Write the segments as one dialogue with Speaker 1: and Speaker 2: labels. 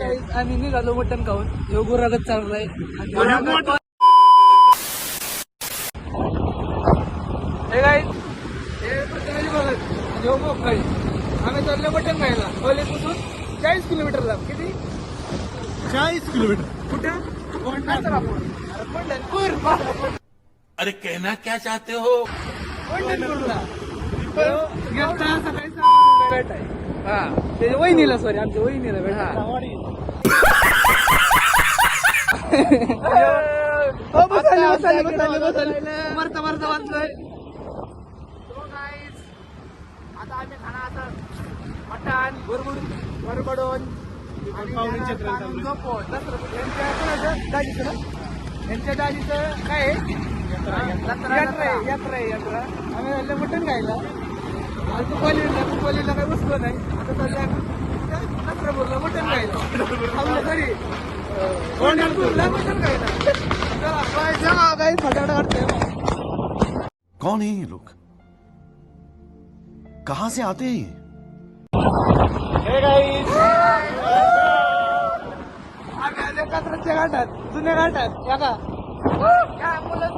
Speaker 1: आम्ही निघालो मटण खाऊन ह्यो गुरागत चाललाय. हे गाईज हे प्रतिमाची बघत ह्यो मोकाळी आम्ही चाललो मटण खायला कॉलेजपासून 40 किलोमीटर लांब. किती
Speaker 2: 40 किलोमीटर.
Speaker 1: कुठं पंढरपूर.
Speaker 3: अरे कहना क्या चाहते हो?
Speaker 1: पंढरपूरला सकाळी भेट आहे. हा त्याच्या वहिनीला सॉरी आमच्या वहिनीला भेट. मरता मरता वाचलोय. आता आम्ही खाणार मटण वरबडून यांच्या दाजीचं काय यात्रा आम्ही झालं मटण खायला. आता कॉलेजला काही बसलो नाही. आता चाललं आम्ही नागपूरला मटण खायला. घरी पंढरपूरला मटण खायला. काही फटाफट वाटतंय.
Speaker 2: कौन है ये लोग? कहाँ से आते हैं?
Speaker 1: आम्ही आले कात्रजच्या घाटात जुन्या घाटात या का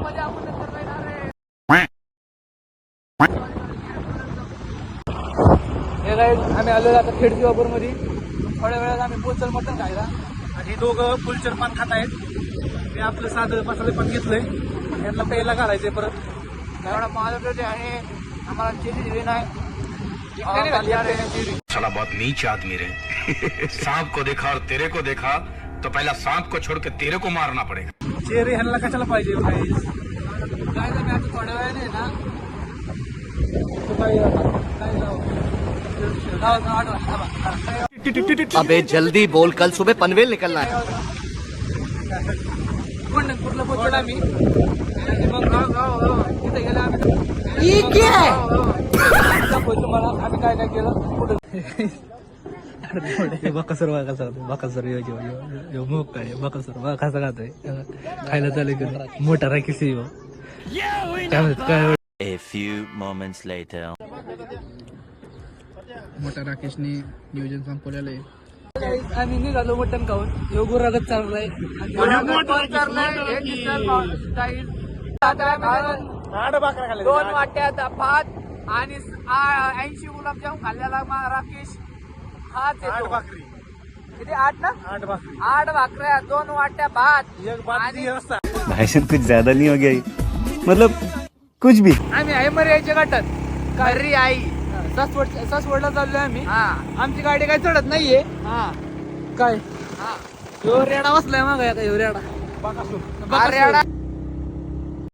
Speaker 1: मध्ये आम्ही आलो आता खेडची वापर मध्ये. थोड्या वेळात आम्ही पोचल मटण खायला. आणि दोघं फुलचर पान खात आहेत. मी आपलं साधं मसाले पान घेतलंय. यांना प्यायला घालायचंय परत. एवढा माझ्याकडे आहे आम्हाला चेरी दिली नाही.
Speaker 3: साला बहुत नीच आदमी रे. सांप को देखा और तेरे को देखा तो पहला सांप को छोड़ के तेरे को मारना पड़ेगा.
Speaker 1: चेरी ह्यांना कशाला पाहिजे काय मी आता थोड्या वेळाने ना
Speaker 4: अबे जल्दी बोल, कल सुबह पनवेल निकलना है.
Speaker 1: पंढरपूरला पोहोचलो आम्ही. मग तिथे गेला आम्ही. तुम्हाला आम्ही काय काय केलं कुठं कसं खातोय खायला चालू केलं. मोठा rakhi
Speaker 4: A few moments later.
Speaker 1: मोठा राकेशने नियोजन संपवलेलं आहे. आम्ही निघालो मटण खाऊन ह्यो गुरागत चाललाय. दोन वाट्यात भात आणि 80 गुलाबजाम खाल्ल्याला राकेश हाच येतो. किती 8 ना 8 भाकऱ्या 2 वाट्या भात आणि
Speaker 5: भाषण कुछ ज्यादा नहीं हो गया ये? मतलब कुछ भी.
Speaker 1: आम्ही आहे मरे यायच्या गाठात घरी आई सासवडला चाललोय आम्ही. आमची गाडी काय चढत नाहीये. काय ह्यो रेडा बसलाय मग ह्यो रेडा